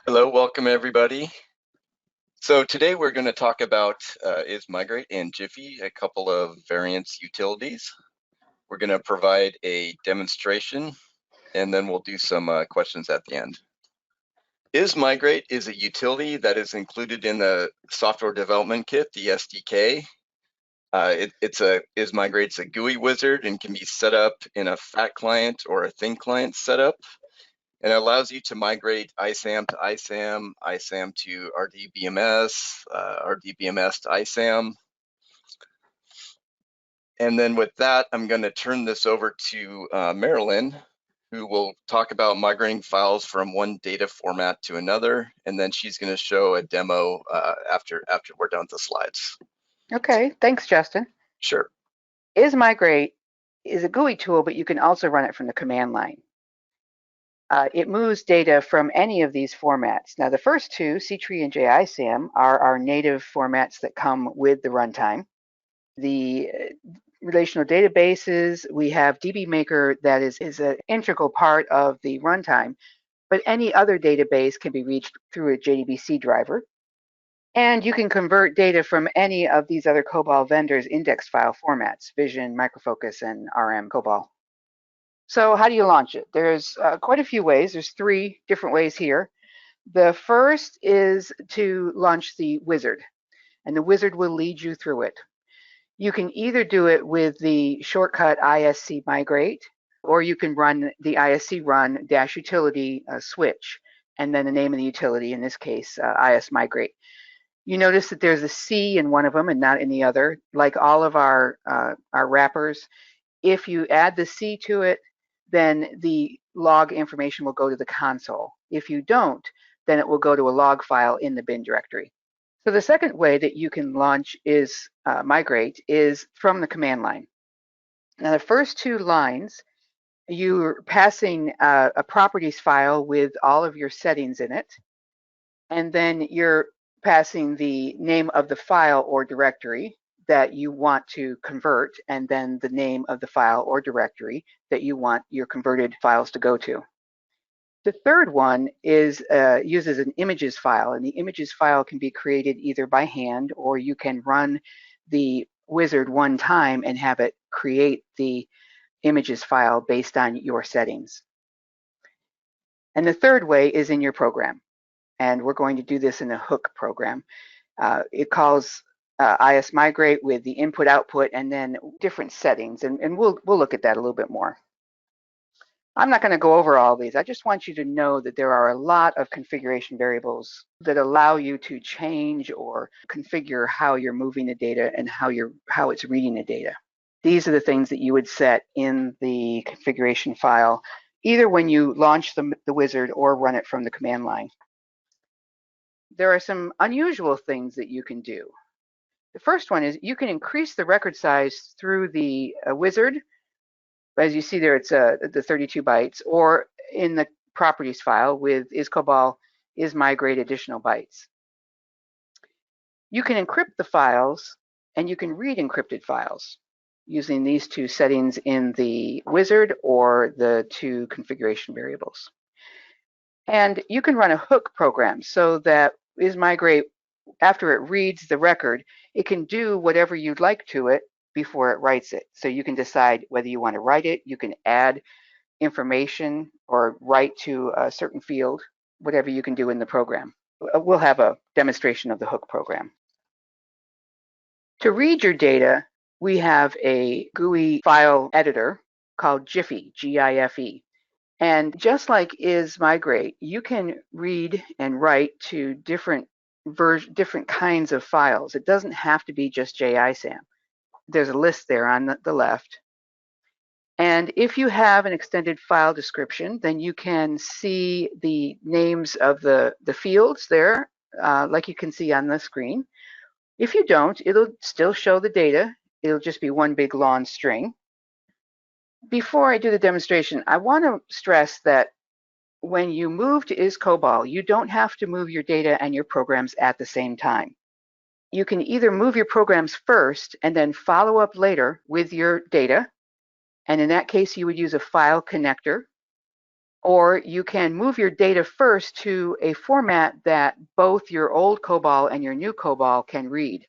Hello, welcome everybody. So today we're going to talk about ISMIGRATE and Jiffy, a couple of variance utilities. We're going to provide a demonstration and then we'll do some questions at the end. ISMIGRATE is a utility that is included in the software development kit, the SDK. ISMIGRATE's a GUI wizard and can be set up in a fat client or a thin client setup. And it allows you to migrate ISAM to ISAM, ISAM to RDBMS, RDBMS to ISAM. And then with that, I'm going to turn this over to Marilyn, who will talk about migrating files from one data format to another. And then she's going to show a demo after we're done with the slides. Okay, thanks, Justin. Sure. ISMIGRATE is a GUI tool, but you can also run it from the command line. It moves data from any of these formats. Now, the first two, C-Tree and JISAM, are our native formats that come with the runtime. The relational databases, we have DBmaker that is an integral part of the runtime, but any other database can be reached through a JDBC driver. And you can convert data from any of these other COBOL vendors' index file formats, Vision, Microfocus, and RM COBOL. So how do you launch it? There's quite a few ways. There's 3 different ways here. The first is to launch the wizard, and the wizard will lead you through it. You can either do it with the shortcut ISCMigrate, or you can run the ISC run -utility switch, and then the name of the utility, in this case, ISMigrate. You notice that there's a C in one of them and not in the other. Like all of our wrappers, if you add the C to it, then the log information will go to the console. If you don't, then it will go to a log file in the bin directory. So the second way that you can launch migrate is from the command line. Now the first 2 lines, you're passing a properties file with all of your settings in it, and then you're passing the name of the file or directory that you want to convert, and then the name of the file or directory that you want your converted files to go to. The third one is uses an images file, and the images file can be created either by hand, or you can run the wizard one time and have it create the images file based on your settings. And the third way is in your program, and we're going to do this in a hook program. It calls ISMigrate with the input output and then different settings, and we'll look at that a little bit more. I'm not going to go over all these. I just want you to know that there are a lot of configuration variables that allow you to change or configure how you're moving the data and how it's reading the data. These are the things that you would set in the configuration file, either when you launch the wizard or run it from the command line. There are some unusual things that you can do. The first one is you can increase the record size through the wizard. As you see there, it's the 32 bytes, or in the properties file with iscobol ismigrate additional bytes. You can encrypt the files, and you can read encrypted files using these 2 settings in the wizard or the 2 configuration variables. And you can run a hook program so that ISMigrate, after it reads the record, it can do whatever you'd like to it before it writes it. So you can decide whether you want to write it, you can add information or write to a certain field, whatever you can do in the program. We'll have a demonstration of the hook program. To read your data, we have a GUI file editor called Jiffy, G-I-F-E. And just like ISMigrate, you can read and write to different kinds of files. It doesn't have to be just JISAM. There's a list there on the left. And if you have an extended file description, then you can see the names of the fields there, like you can see on the screen. If you don't, it'll still show the data. It'll just be one big long string. Before I do the demonstration, I want to stress that when you move to ISCOBOL, you don't have to move your data and your programs at the same time. You can either move your programs first and then follow up later with your data. And in that case, you would use a file connector. Or you can move your data first to a format that both your old COBOL and your new COBOL can read.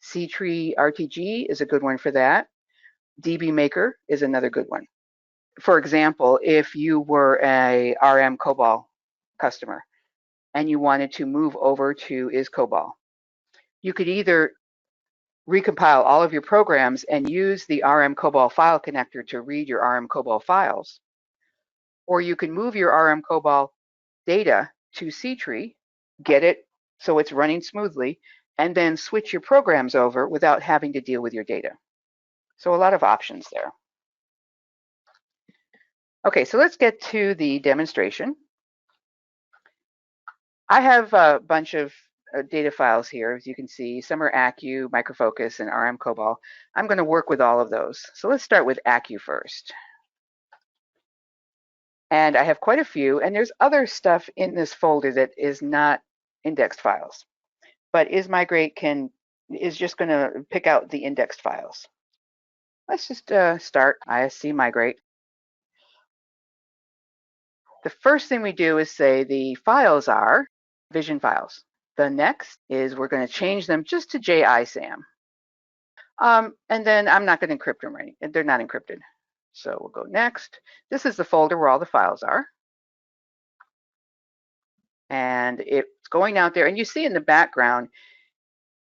C-Tree RTG is a good one for that. DB Maker is another good one. For example, if you were a RM COBOL customer and you wanted to move over to ISCOBOL, you could either recompile all of your programs and use the RM COBOL file connector to read your RM COBOL files, or you can move your RM COBOL data to C-Tree, get it so it's running smoothly, and then switch your programs over without having to deal with your data. So a lot of options there. Okay, so let's get to the demonstration. I have a bunch of data files here. As you can see, some are ACU, Microfocus, and RM COBOL. I'm going to work with all of those. So let's start with ACU first. And I have quite a few, and there's other stuff in this folder that is not indexed files. But ISMIGRATE is just going to pick out the indexed files. Let's just start ISMIGRATE. The first thing we do is say the files are vision files. The next is we're going to change them just to JISAM. And then I'm not going to encrypt them, right? They're not encrypted. So we'll go next. This is the folder where all the files are. And it's going out there. And you see in the background,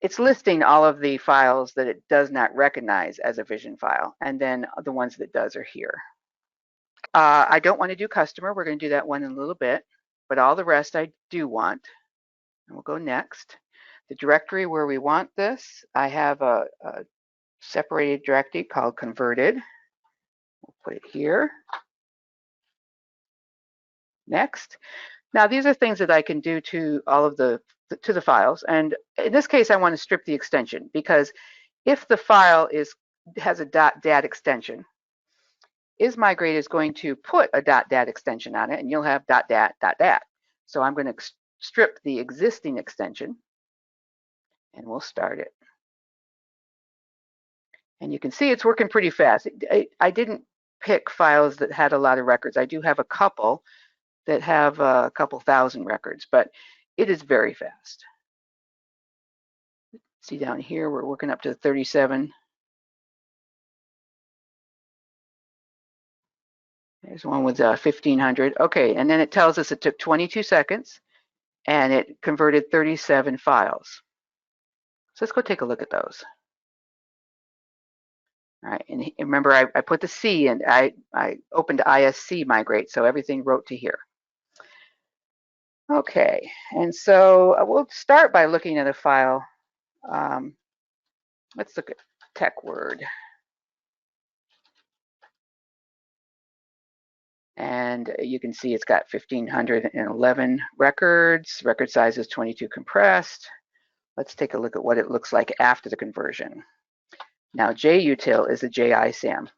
it's listing all of the files that it does not recognize as a vision file. And then the ones that it does are here. I don't want to do customer. We're going to do that one in a little bit. But all the rest I do want. And we'll go next. The directory where we want this, I have a separated directory called converted. We'll put it here. Next. Now these are things that I can do to all of the files, and in this case I want to strip the extension, because if the file has a .dat extension, ISMIGRATE is going to put a .dat extension on it, and you'll have .dat. So I'm going to strip the existing extension, and we'll start it. And you can see it's working pretty fast. I didn't pick files that had a lot of records. I do have a couple that have a couple thousand records, but it is very fast. See down here, we're working up to 37. There's one with 1500. Okay, and then it tells us it took 22 seconds and it converted 37 files. So let's go take a look at those. All right, and remember I put the C and I opened ISMIGRATE, so everything wrote to here. Okay, and so we'll start by looking at a file. Let's look at TechWord. And you can see it's got 1,511 records. Record size is 22 compressed. Let's take a look at what it looks like after the conversion. Now, JUtil is a JISAM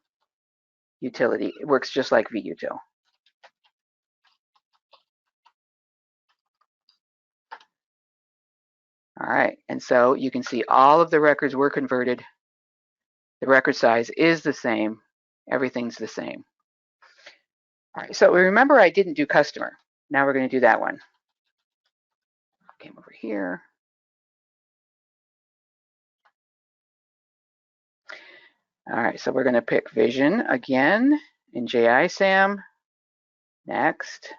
utility. It works just like VUtil. All right, and so you can see all of the records were converted. The record size is the same. Everything's the same. All right, so remember I didn't do customer. Now we're going to do that one. Came over here. All right, so we're going to pick vision again in JISAM. Next.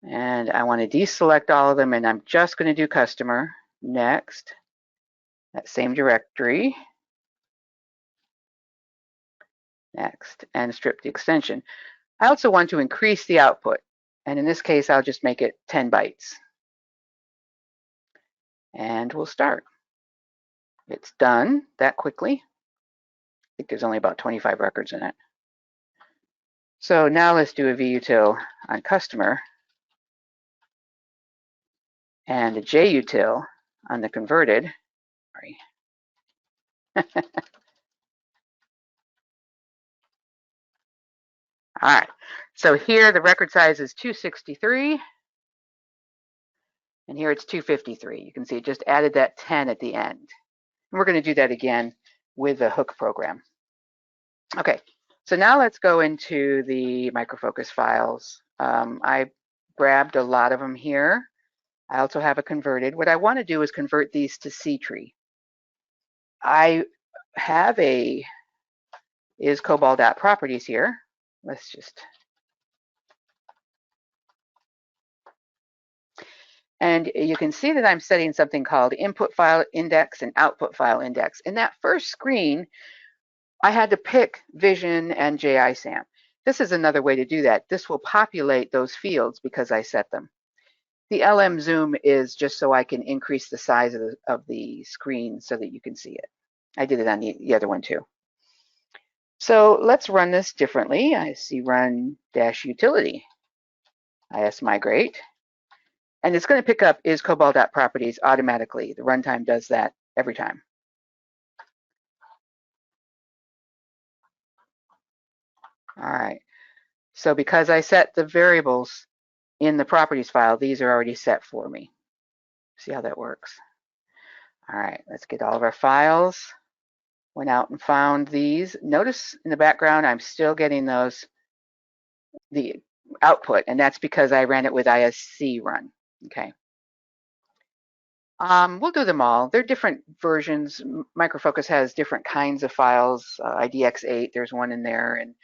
And I want to deselect all of them, and I'm just going to do customer. Next. That same directory. Next, and strip the extension. I also want to increase the output, and in this case I'll just make it 10 bytes. And we'll start. It's done that quickly. I think there's only about 25 records in it. So now let's do a VUtil on customer and a JUtil on the converted. Sorry. All right, so here the record size is 263, and here it's 253. You can see it just added that 10 at the end. And we're going to do that again with the hook program. Okay, So now let's go into the microfocus files. I grabbed a lot of them here. I also have a converted. What I want to do is convert these to C-tree. I have a isCOBOL.properties here. Let's just, and you can see that I'm setting something called input file index and output file index. In that first screen, I had to pick Vision and JISAM. This is another way to do that. This will populate those fields because I set them. The LM zoom is just so I can increase the size of the screen so that you can see it. I did it on the other one too. So let's run this differently. I see run -utility, ISMIGRATE, and it's going to pick up isCOBOL.properties automatically. The runtime does that every time. All right, so because I set the variables in the properties file, these are already set for me. See how that works. All right, let's get all of our files. Went out and found these. Notice in the background, I'm still getting the output, and that's because I ran it with ISC run, okay? We'll do them all. They're different versions. Microfocus has different kinds of files. IDX8, there's one in there, and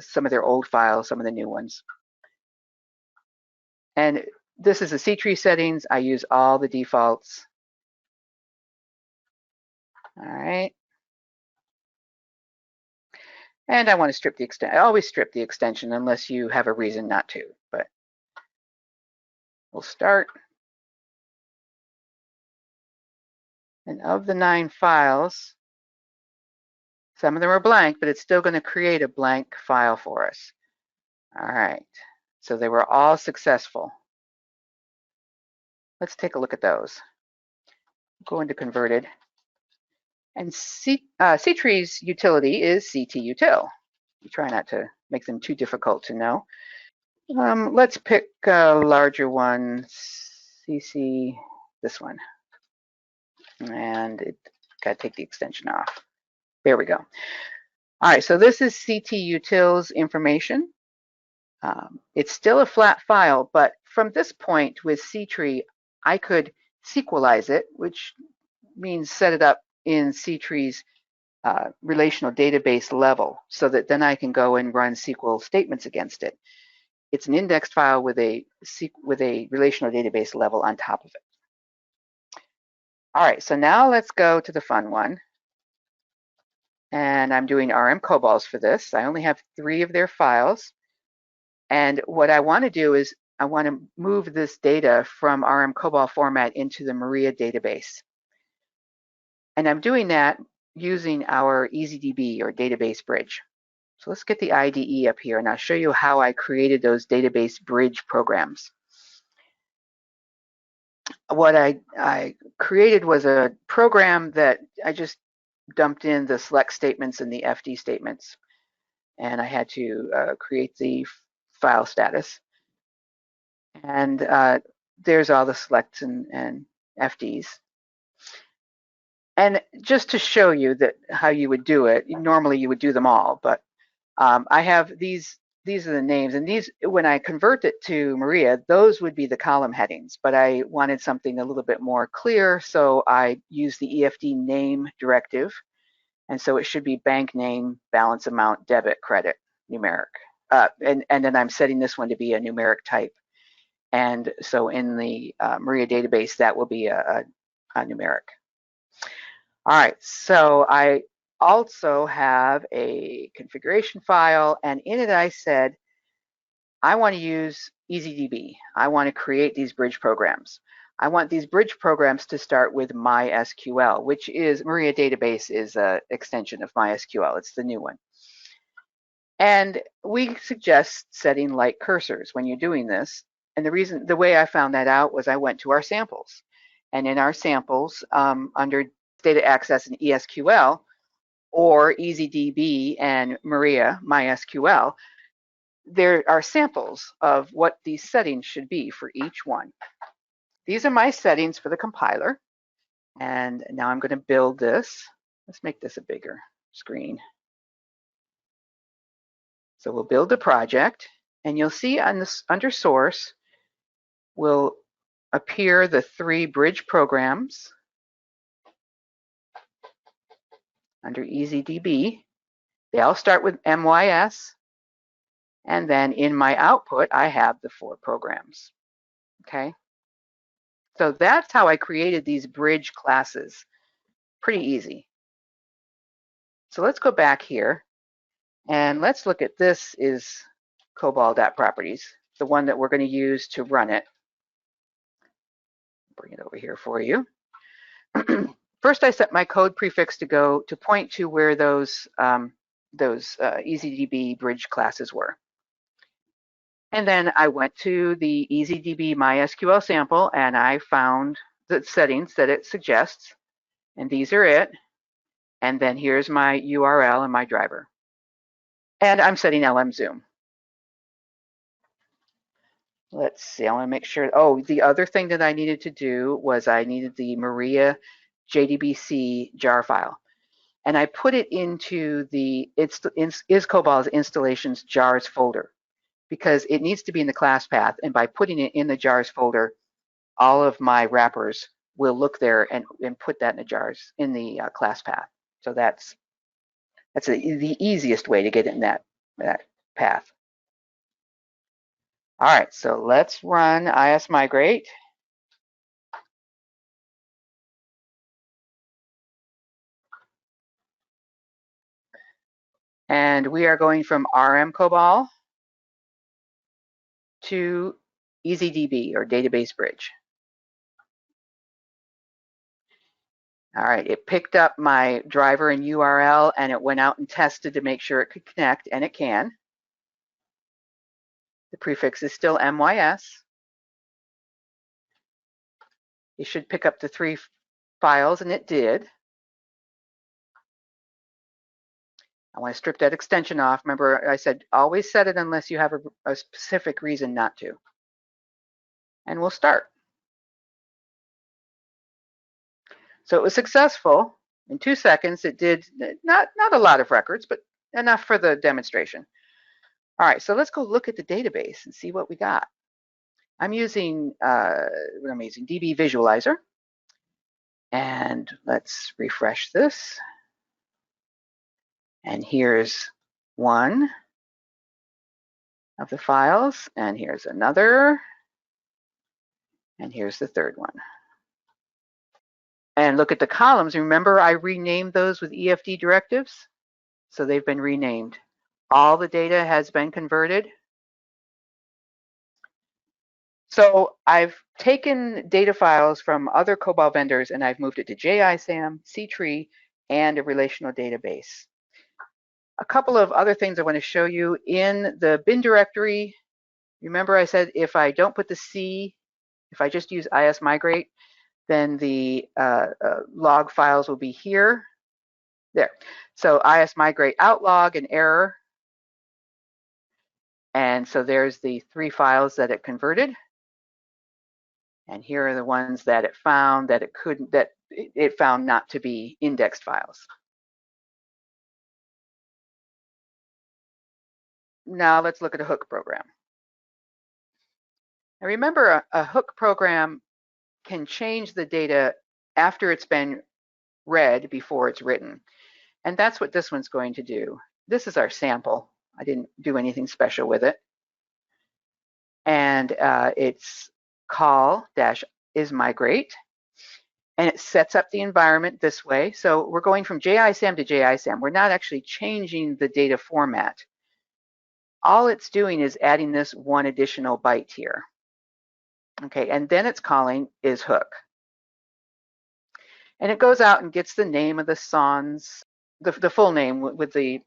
some of their old files, some of the new ones. And this is the C-tree settings. I use all the defaults. All right. And I want to strip the extension. I always strip the extension unless you have a reason not to, but we'll start. And of the 9 files, some of them are blank, but it's still going to create a blank file for us. All right, so they were all successful. Let's take a look at those. Go into converted. And C-tree's utility is ctutil. You try not to make them too difficult to know. Let's pick a larger one, CC, this one. And it got to take the extension off. There we go. All right, so this is ctutil's information. It's still a flat file, but from this point with C-tree, I could sequelize it, which means set it up in C-tree's relational database level so that then I can go and run SQL statements against it. It's an indexed file with a relational database level on top of it. All right, so now let's go to the fun one. And I'm doing RM COBOLs for this. I only have 3 of their files. And what I want to do is I want to move this data from RM COBOL format into the Maria database. And I'm doing that using our EasyDB or database bridge. So let's get the IDE up here and I'll show you how I created those database bridge programs. What I created was a program that I just dumped in the select statements and the FD statements. And I had to create the file status. And there's all the selects and FDs. And just to show you that how you would do it, normally you would do them all, but I have these are the names, and these, when I convert it to Maria, those would be the column headings, but I wanted something a little bit more clear, so I used the EFD name directive, and so it should be bank name, balance amount, debit, credit, numeric. And then I'm setting this one to be a numeric type. And so in the Maria database, that will be a numeric. All right, so I also have a configuration file, and in it I said, I want to use EasyDB. I want to create these bridge programs. I want these bridge programs to start with MySQL, which is, Maria database is an extension of MySQL. It's the new one. And we suggest setting light cursors when you're doing this. And the way I found that out was I went to our samples. And in our samples, under data access and ESQL, or EasyDB and Maria, MySQL, there are samples of what these settings should be for each one. These are my settings for the compiler. And now I'm going to build this. Let's make this a bigger screen. So we'll build a project, and you'll see on this under source will appear the 3 bridge programs under EasyDB. They all start with MYS, and then in my output, I have the 4 programs, okay? So that's how I created these bridge classes. Pretty easy. So let's go back here, and let's look at this is COBOL.properties, the one that we're going to use to run it. Bring it over here for you. First, I set my code prefix to point to where those EasyDB bridge classes were. And then I went to the EasyDB MySQL sample, and I found the settings that it suggests, and these are it. And then here's my URL and my driver. And I'm setting LM Zoom. Let's see, I want to make sure. Oh, the other thing that I needed to do was I needed the Maria JDBC jar file. And I put it into the ISCOBOL's installations jars folder because it needs to be in the class path. And by putting it in the jars folder, all of my wrappers will look there and put that in the jars in the class path. So that's the easiest way to get in that path. All right, so let's run ISMIGRATE. And we are going from RM COBOL to EasyDB, or Database Bridge. All right, it picked up my driver and URL, and it went out and tested to make sure it could connect, and it can. The prefix is still MYS. It should pick up the 3 files, and it did. I want to strip that extension off. Remember, I said always set it unless you have a specific reason not to. And we'll start. So it was successful. In 2 seconds, it did not a lot of records, but enough for the demonstration. All right, so let's go look at the database and see what we got. I'm using DB Visualizer. And let's refresh this. And here's one of the files, and here's another, and here's the third one. And look at the columns. Remember, I renamed those with EFD directives? So they've been renamed. All the data has been converted. So I've taken data files from other COBOL vendors, and I've moved it to JISAM, C-tree, and a relational database. A couple of other things I want to show you. In the bin directory, remember I said if I don't put the C, if I just use ISMIGRATE, then the log files will be here. There. So ISMIGRATE outlog and error. And so there's the 3 files that it converted. And here are the ones that it found that it found not to be indexed files. Now let's look at a hook program. Now remember, a hook program can change the data after it's been read before it's written. And that's what this one's going to do. This is our sample. I didn't do anything special with it. And it's call-ismigrate. And it sets up the environment this way. So we're going from JISAM to JISAM. We're not actually changing the data format. All it's doing is adding this 1 additional byte here. Okay, and then it's calling isHook. And it goes out and gets the name of the sans, the full name with the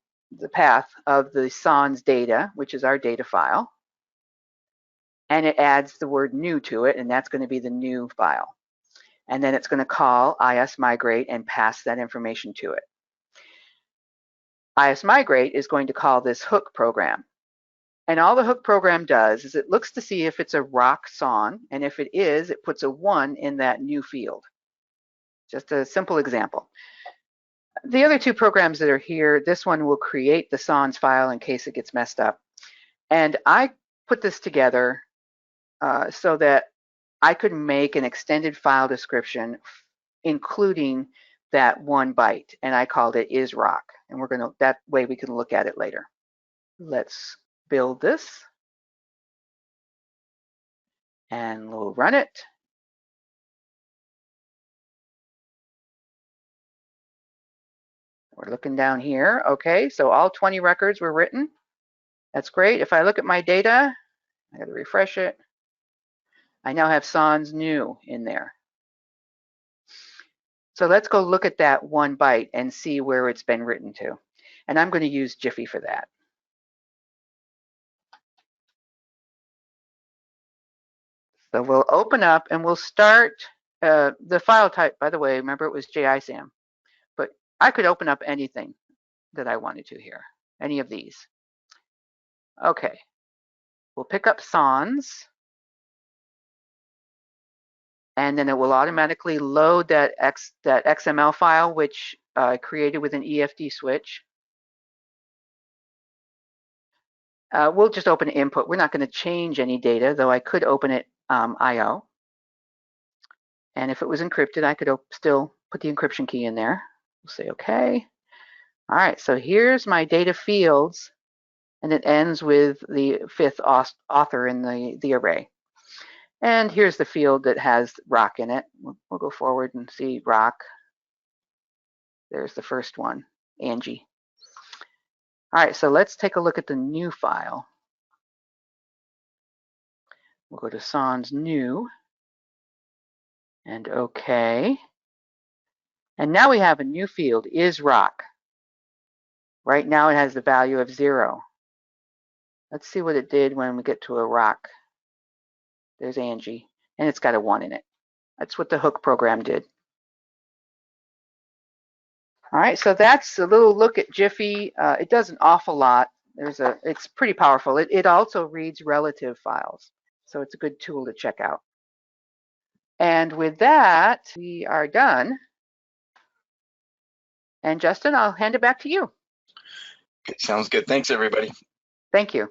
path of the sans data, which is our data file. And it adds the word new to it, and that's going to be the new file. And then it's going to call ISMIGRATE and pass that information to it. ISMIGRATE is going to call this hook program. And all the hook program does is it looks to see if it's a rock song, and if it is, it puts a 1 in that new field. Just a simple example. The other two programs that are here, this one will create the sans file in case it gets messed up. And I put this together so that I could make an extended file description, including that 1 byte, and I called it isrock. And we're gonna, that way we can look at it later. Let's build this. And we'll run it. We're looking down here. Okay, so all 20 records were written. That's great. If I look at my data, I gotta refresh it. I now have sans new in there. So let's go look at that 1 byte and see where it's been written to. And I'm going to use Jiffy for that. So we'll open up and we'll start the file type. By the way, remember it was JISAM, but I could open up anything that I wanted to here, any of these. Okay, we'll pick up sans, and then it will automatically load that XML file, which I created with an EFD switch. We'll just open input. We're not going to change any data, though I could open it IO. And if it was encrypted, I could still put the encryption key in there. We'll say OK. All right, so here's my data fields, and it ends with the 5th author in the array. And here's the field that has rock in it. We'll go forward and see rock. There's the first one, Angie. All right, so let's take a look at the new file. We'll go to sans new and OK. And now we have a new field, isrock. Right now it has the value of 0. Let's see what it did when we get to a rock. There's Angie, and it's got a 1 in it. That's what the hook program did. All right, so that's a little look at Jiffy. It does an awful lot. It's pretty powerful. It also reads relative files, so it's a good tool to check out. And with that, we are done. And Justin, I'll hand it back to you. Sounds good. Thanks, everybody. Thank you.